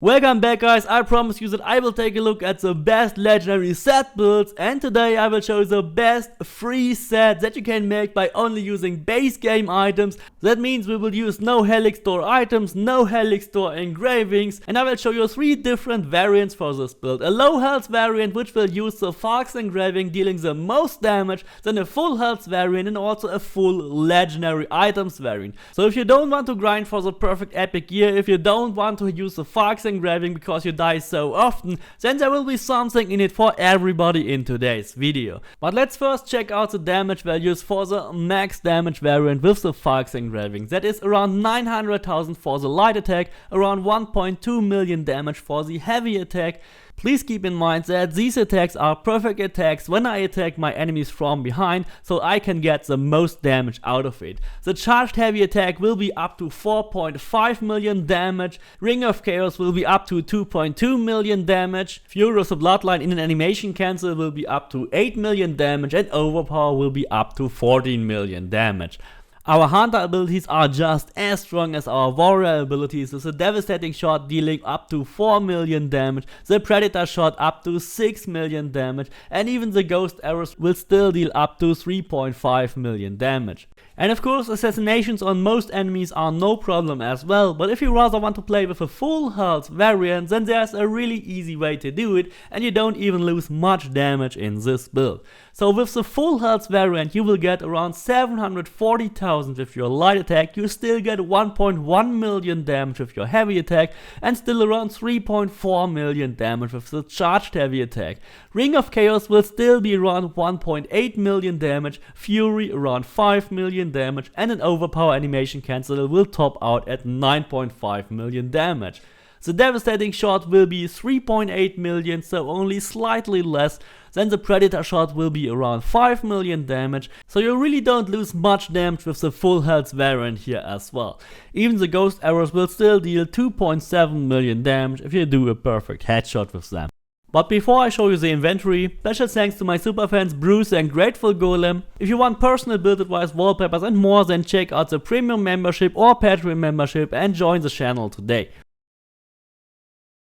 Welcome back guys, I promise you that I will take a look at the best legendary set builds, and today I will show you the best free set that you can make by only using base game items. That means we will use no Helix Store items, no Helix Store engravings, and I will show you 3 different variants for this build. A low health variant which will use the Fox engraving dealing the most damage, then a full health variant and also a full legendary items variant. So if you don't want to grind for the perfect epic gear, if you don't want to use the Fox engraving because you die so often, then there will be something in it for everybody in today's video. But let's first check out the damage values for the max damage variant with the Fox engraving. That is around 900,000 for the light attack, around 1.2 million damage for the heavy attack. Please keep in mind that these attacks are perfect attacks when I attack my enemies from behind, so I can get the most damage out of it. The charged heavy attack will be up to 4.5 million damage, Ring of Chaos will be up to 2.2 million damage, Fury of the Bloodline in an animation cancel will be up to 8 million damage, and Overpower will be up to 14 million damage. Our Hunter abilities are just as strong as our Warrior abilities, with the Devastating Shot dealing up to 4 million damage, the Predator Shot up to 6 million damage, and even the Ghost Arrows will still deal up to 3.5 million damage. And of course, assassinations on most enemies are no problem as well, but if you rather want to play with a full health variant, then there's a really easy way to do it, and you don't even lose much damage in this build. So with the full health variant, you will get around 740,000 with your light attack, you still get 1.1 million damage with your heavy attack, and still around 3.4 million damage with the charged heavy attack. Ring of Chaos will still be around 1.8 million damage, Fury around 5 million damage, and an Overpower animation cancel will top out at 9.5 million damage. The Devastating Shot will be 3.8 million, so only slightly less. Then the Predator Shot will be around 5 million damage, so you really don't lose much damage with the full health variant here as well. Even the Ghost Arrows will still deal 2.7 million damage if you do a perfect headshot with them. But before I show you the inventory, special thanks to my super fans Bruce and Grateful Golem. If you want personal build advice, wallpapers and more, then check out the premium membership or Patreon membership and join the channel today.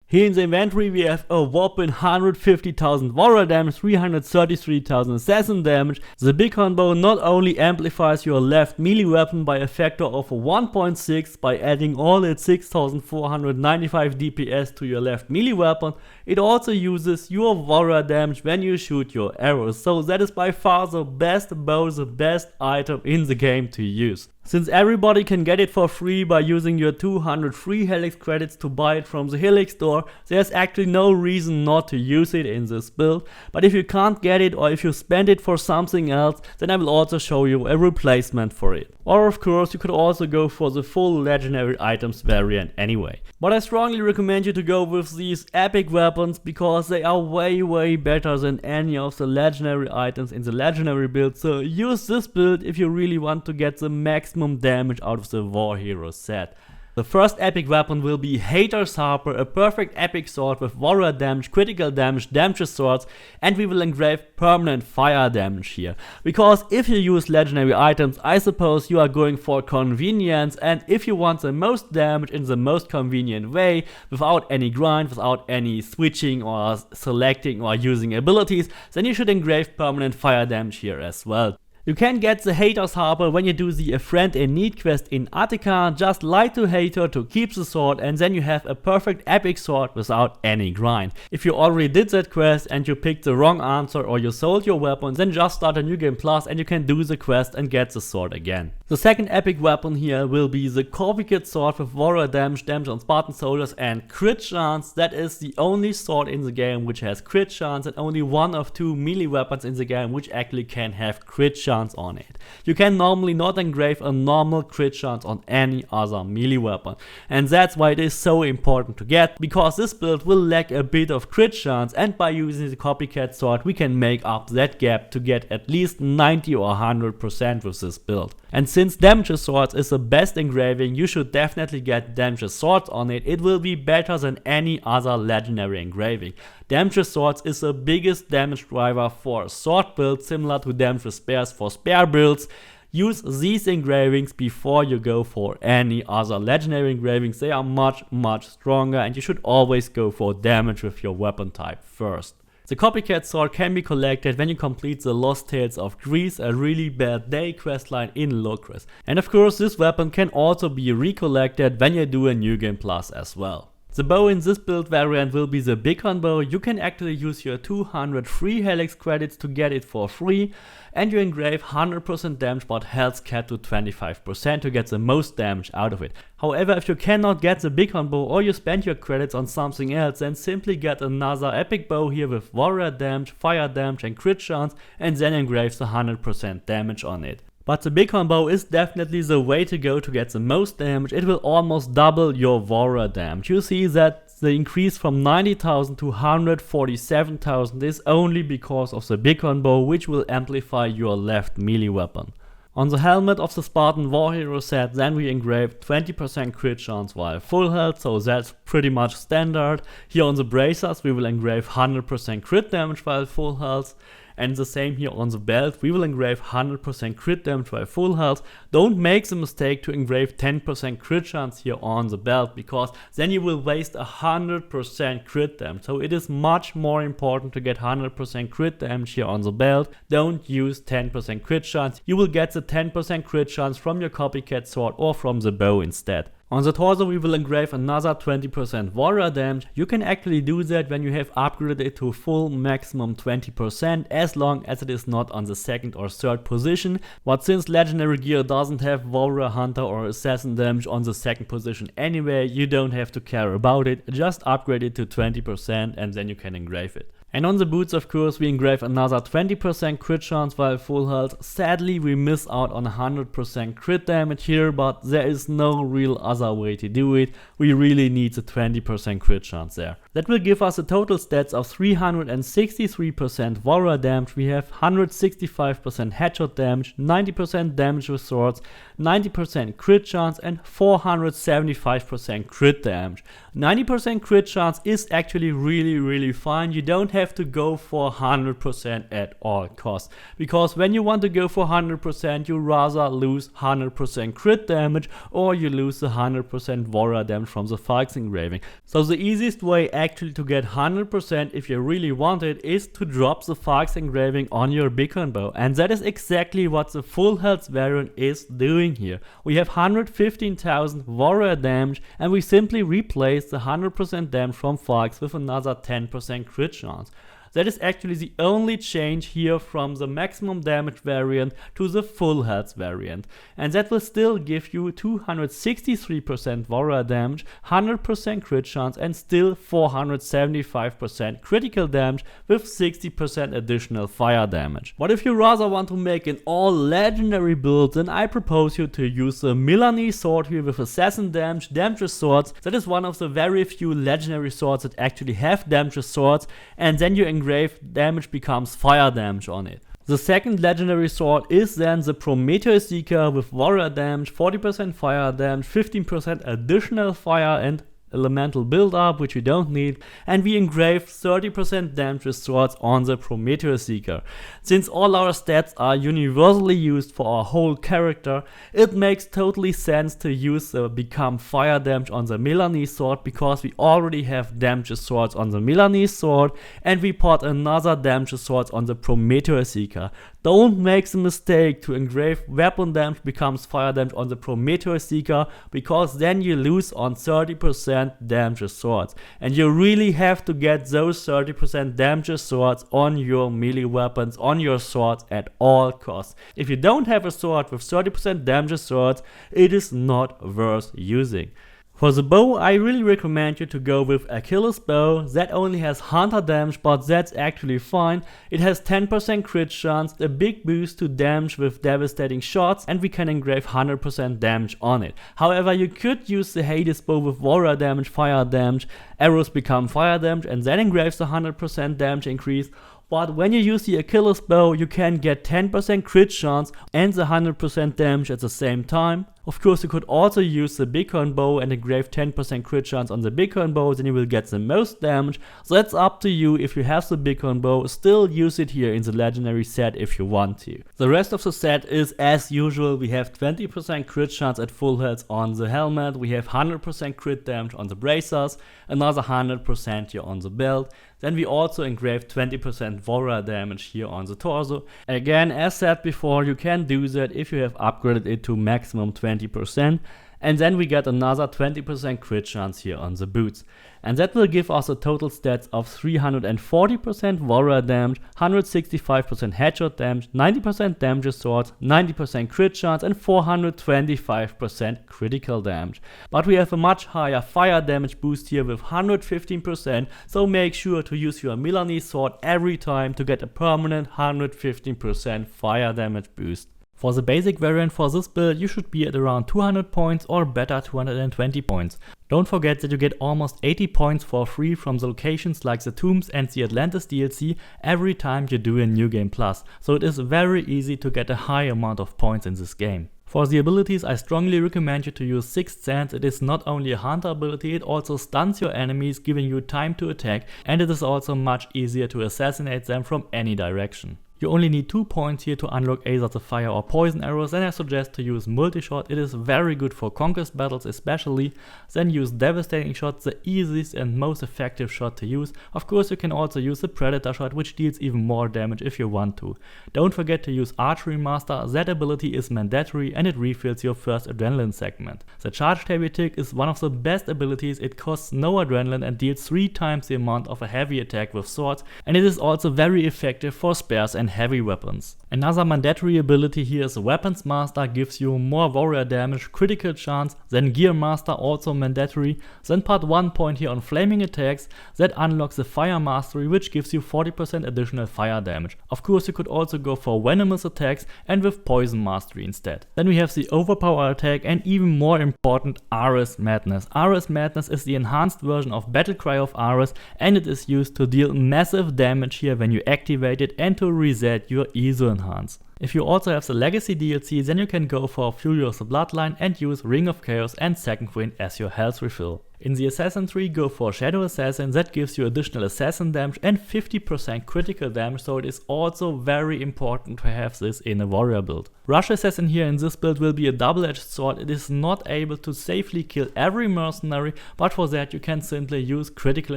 Here in the inventory we have a whopping 150,000 warrior damage, 333,000 assassin damage. The big combo not only amplifies your left melee weapon by a factor of 1.6 by adding all its 6,495 DPS to your left melee weapon, it also uses your warrior damage when you shoot your arrows. So that is by far the best bow, the best item in the game to use. Since everybody can get it for free by using your 200 free Helix credits to buy it from the Helix store, there's actually no reason not to use it in this build. But if you can't get it, or if you spend it for something else, then I will also show you a replacement for it. Or of course you could also go for the full legendary items variant anyway. But I strongly recommend you to go with these epic weapons because they are way better than any of the legendary items in the legendary build. So use this build if you really want to get the maximum damage out of the War Hero set. The first epic weapon will be Hater's Harper, a perfect epic sword with warrior damage, critical damage, damage swords, and we will engrave permanent fire damage here. Because if you use legendary items, I suppose you are going for convenience, and if you want the most damage in the most convenient way, without any grind, without any switching or selecting or using abilities, then you should engrave permanent fire damage here as well. You can get the Hater's Harper when you do the A Friend in Need quest in Attica. Just lie to Hater to keep the sword, and then you have a perfect epic sword without any grind. If you already did that quest and you picked the wrong answer or you sold your weapon, then just start a new game plus and you can do the quest and get the sword again. The second epic weapon here will be the Corvicate sword with warrior damage, damage on Spartan soldiers and crit chance. That is the only sword in the game which has crit chance, and only one of 2 melee weapons in the game which actually can have crit chance on it. You can normally not engrave a normal crit chance on any other melee weapon, and that's why it is so important to get, because this build will lack a bit of crit chance, and by using the Copycat sword we can make up that gap to get at least 90 or 100% with this build. And since Damage Swords is the best engraving, you should definitely get Damage Swords on it. It will be better than any other legendary engraving. Damage Swords is the biggest damage driver for a sword build, similar to Damage Spares for spare builds. use these engravings before you go for any other legendary engravings. They are much stronger, and you should always go for damage with your weapon type first. The copycat sword can be collected when you complete the Lost Tales of Greece, a really bad day questline in Locris. And of course this weapon can also be recollected when you do a New Game Plus as well. The bow in this build variant will be the Beacon bow. You can actually use your 200 free helix credits to get it for free, and you engrave 100% damage but health capped to 25% to get the most damage out of it. However, if you cannot get the Beacon bow or you spend your credits on something else, then simply get another epic bow here with warrior damage, fire damage and crit chance, and then engrave the 100% damage on it. But the Beacon bow is definitely the way to go to get the most damage. It will almost double your warrior damage. You see that the increase from 90,000 to 147,000 is only because of the Beacon bow, which will amplify your left melee weapon. On the helmet of the Spartan war hero set, then we engraved 20% crit chance while full health, so that's pretty much standard. Here on the bracers we will engrave 100% crit damage while full health. And the same here on the belt, we will engrave 100% crit damage while full health. Don't make the mistake to engrave 10% crit chance here on the belt, because then you will waste 100% crit damage. So it is much more important to get 100% crit damage here on the belt. Don't use 10% crit chance. You will get the 10% crit chance from your copycat sword or from the bow instead. On the torso we will engrave another 20% warrior damage. You can actually do that when you have upgraded it to full maximum 20%, as long as it is not on the second or third position. But since legendary gear doesn't have warrior, hunter or assassin damage on the second position anyway, you don't have to care about it. Just upgrade it to 20% and then you can engrave it. And on the boots, of course, we engrave another 20% crit chance while full health. Sadly, we miss out on 100% crit damage here, but there is no real other way to do it. We really need the 20% crit chance there. That will give us a total stats of 363% warrior damage. We have 165% headshot damage, 90% damage with swords, 90% crit chance and 475% crit damage. 90% crit chance is actually really fine. You don't have to go for 100% at all costs, because when you want to go for 100%, you rather lose 100% crit damage or you lose the 100% warrior damage from the Falx engraving. So the easiest way actually to get 100% if you really want it is to drop the Falx engraving on your Beacon bow, and that is exactly what the full health variant is doing here. We have 115,000 warrior damage and we simply replace the 100% damage from Falx with another 10% crit chance. That is actually the only change here from the maximum damage variant to the full health variant. And that will still give you 263% warrior damage, 100% crit chance and still 475% critical damage with 60% additional fire damage. But if you rather want to make an all legendary build, then I propose you to use the Milanese sword here with assassin damage, damageless swords. That is one of the very few legendary swords that actually have damageless swords, and then you engrave damage becomes fire damage on it. The second legendary sword is then the Prometheus Seeker with warrior damage, 40% fire damage, 15% additional fire and elemental build up, which we don't need, and we engrave 30% damage with swords on the Prometheus Seeker. Since all our stats are universally used for our whole character, it makes totally sense to use the become fire damage on the Milanese sword, because we already have damage swords on the Milanese sword and we put another damage swords on the Prometheus Seeker. Don't make the mistake to engrave weapon damage becomes fire damage on the Prometheus Seeker, because then you lose on 30% damage swords, and you really have to get those 30% damage swords on your melee weapons, on your swords at all costs. If you don't have a sword with 30% damage swords, it is not worth using. For the bow, I really recommend you to go with Achilles bow. That only has hunter damage, but that's actually fine. It has 10% crit chance, a big boost to damage with devastating shots, and we can engrave 100% damage on it. However, you could use the Hades bow with warrior damage, fire damage, arrows become fire damage, and that engraves the 100% damage increase. But when you use the Achilles bow, you can get 10% crit chance and the 100% damage at the same time. Of course, you could also use the bighorn bow and engrave 10% crit chance on the bighorn bow, then you will get the most damage. So that's up to you. If you have the bighorn bow, still use it here in the legendary set if you want to. The rest of the set is as usual. We have 20% crit chance at full health on the helmet, we have 100% crit damage on the bracers, another 100% here on the belt. Then we also engrave 20% warrior damage here on the torso. Again, as said before, you can do that if you have upgraded it to maximum 20%. And then we get another 20% crit chance here on the boots. And that will give us a total stats of 340% warrior damage, 165% headshot damage, 90% damage sword, 90% crit chance and 425% critical damage. But we have a much higher fire damage boost here with 115%, so make sure to use your Milanese sword every time to get a permanent 115% fire damage boost. For the basic variant for this build, you should be at around 200 points or better 220 points. Don't forget that you get almost 80 points for free from the locations like the Tombs and the Atlantis DLC every time you do a New Game Plus, so it is very easy to get a high amount of points in this game. For the abilities, I strongly recommend you to use Sixth Sense. It is not only a hunter ability, it also stuns your enemies, giving you time to attack, and it is also much easier to assassinate them from any direction. You only need 2 points here to unlock either the fire or poison arrows, and I suggest to use multi-shot. It is very good for conquest battles especially. Then use devastating shot, the easiest and most effective shot to use. Of course you can also use the predator shot, which deals even more damage if you want to. Don't forget to use archery master, that ability is mandatory and it refills your first adrenaline segment. The charged heavy tick is one of the best abilities, it costs no adrenaline and deals 3 times the amount of a heavy attack with swords, and it is also very effective for spares and heavy weapons. Another mandatory ability here is Weapons Master, gives you more warrior damage, critical chance, then Gear Master also mandatory, then part 1 point here on flaming attacks, that unlocks the Fire Mastery, which gives you 40% additional fire damage. Of course you could also go for venomous attacks and with Poison Mastery instead. Then we have the Overpower attack and even more important Ares Madness. Ares Madness is the enhanced version of Battle Cry of Ares and it is used to deal massive damage here when you activate it and to reset your ISO enhance. If you also have the Legacy DLC, then you can go for Fury of the Bloodline and use Ring of Chaos and Second Wind as your health refill. In the Assassin tree, go for Shadow Assassin, that gives you additional assassin damage and 50% critical damage, so it is also very important to have this in a warrior build. Rush Assassin here in this build will be a double-edged sword. It is not able to safely kill every mercenary, but for that you can simply use critical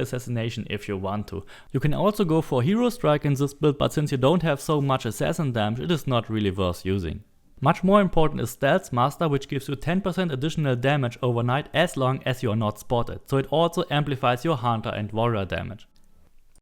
assassination if you want to. You can also go for Hero Strike in this build, but since you don't have so much assassin damage, it is not really worth using. Much more important is Stealth Master, which gives you 10% additional damage overnight as long as you are not spotted, so it also amplifies your hunter and warrior damage.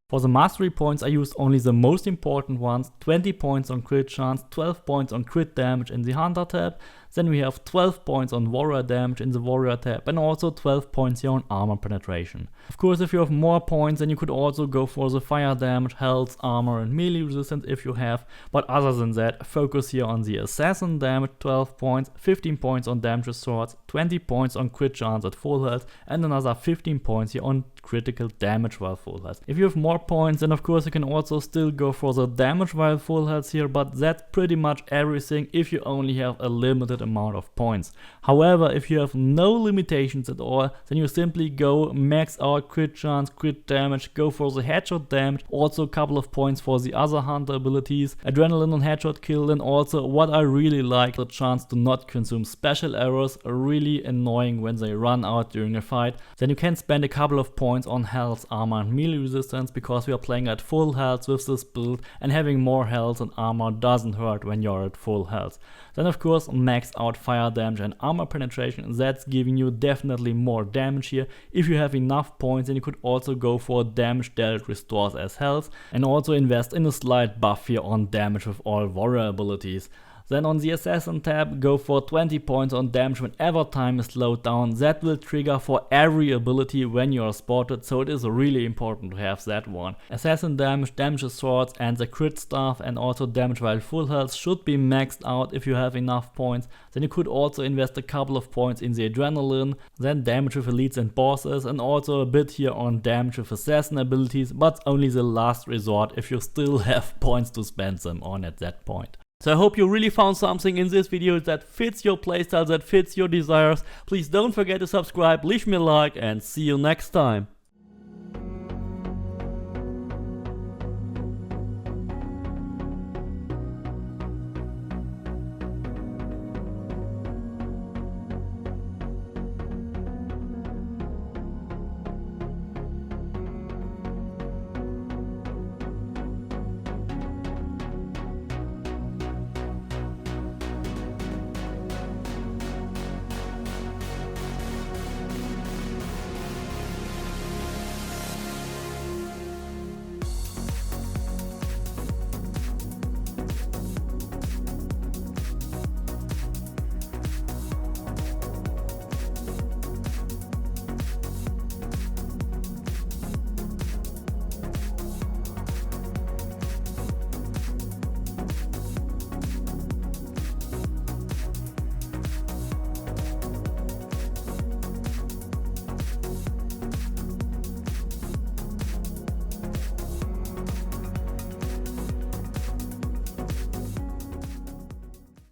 For the mastery points I used only the most important ones, 20 points on crit chance, 12 points on crit damage in the hunter tab, then we have 12 points on warrior damage in the warrior tab and also 12 points here on armor penetration. Of course if you have more points then you could also go for the fire damage, health, armor and melee resistance if you have, but other than that focus here on the assassin damage, 12 points, 15 points on damage with swords, 20 points on crit chance at full health and another 15 points here on critical damage while full health. If you have more points then of course you can also still go for the damage while full health here, but that's pretty much everything if you only have a limited amount of points. However, if you have no limitations at all, then you simply go max out crit chance, crit damage, go for the headshot damage, also a couple of points for the other hunter abilities, adrenaline on headshot kill, and also what I really like, the chance to not consume special arrows, really annoying when they run out during a fight. Then you can spend a couple of points on health, armor and melee resistance because we are playing at full health with this build and having more health and armor doesn't hurt when you're at full health. Then of course max out fire damage and armor penetration, that's giving you definitely more damage here. If you have enough points then you could also go for damage dealt restores as health and also invest in a slight buff here on damage with all warrior abilities. Then on the Assassin tab, go for 20 points on damage whenever time is slowed down. That will trigger for every ability when you are spotted, so it is really important to have that one. Assassin damage, damage with swords and the crit stuff and also damage while full health should be maxed out if you have enough points. Then you could also invest a couple of points in the adrenaline, then damage with elites and bosses and also a bit here on damage with assassin abilities, but only the last resort if you still have points to spend them on at that point. So I hope you really found something in this video that fits your playstyle, that fits your desires. Please don't forget to subscribe, leave me a like, and see you next time.